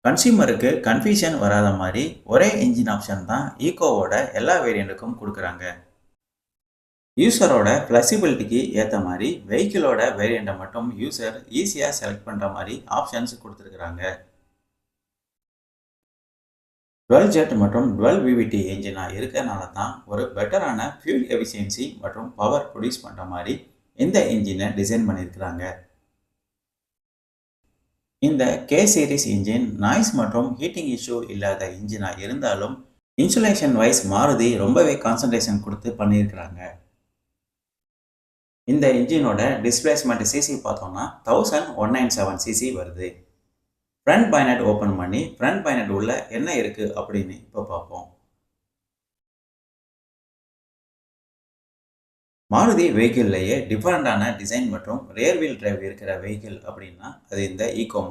கன்சியூமருக்கு confusion வராத மாதிரி ஒரே இன்ஜின் ஆப்ஷன் தான் ஈகோவோட எல்லா வேரியண்ட்டுக்கும் கொடுக்குறாங்க. யூசரோட ஃப்ளெக்சிபிலிட்டிக்கு ஏற்ற மாதிரி வெஹிக்கிளோட வேரியண்ட்டை மட்டும் யூசர் ஈஸியாக செலக்ட் பண்ணுற மாதிரி ஆப்ஷன்ஸ் கொடுத்துருக்குறாங்க. டுவெல் ஜெட் மற்றும் டுவெல் விவிடி என்ஜினாக இருக்கிறனால தான் ஒரு பெட்டரான ஃபியூல் எஃபிஷியன்சி மற்றும் பவர் ப்ரொடியூஸ் பண்ணுற மாதிரி இந்த இன்ஜினை டிசைன் பண்ணியிருக்கிறாங்க. இந்த கே சீரிஸ் இன்ஜின் நாய்ஸ் மற்றும் ஹீட்டிங் இஷ்யூ இல்லாத இன்ஜினாக இருந்தாலும் இன்சுலேஷன் வைஸ் மாருதி ரொம்பவே கான்சன்ட்ரேஷன் கொடுத்து பண்ணியிருக்கிறாங்க. இந்த இன்ஜினோட டிஸ்பிளேஸ்மெண்ட் சிசி பார்த்தோம்னா 1197 சிசி வருது. ஃப்ரண்ட் பைனட் ஓப்பன் பண்ணி ஃப்ரண்ட் பைனட் உள்ள என்ன இருக்குது அப்படின்னு இப்போ பார்ப்போம். மாருதி வெஹிக்கிள்லேயே டிஃப்ரெண்டான டிசைன் மற்றும் ரியர் வீல் டிரைவ் இருக்கிற வெஹிக்கிள் அப்படின்னா அது இந்த ஈகோ.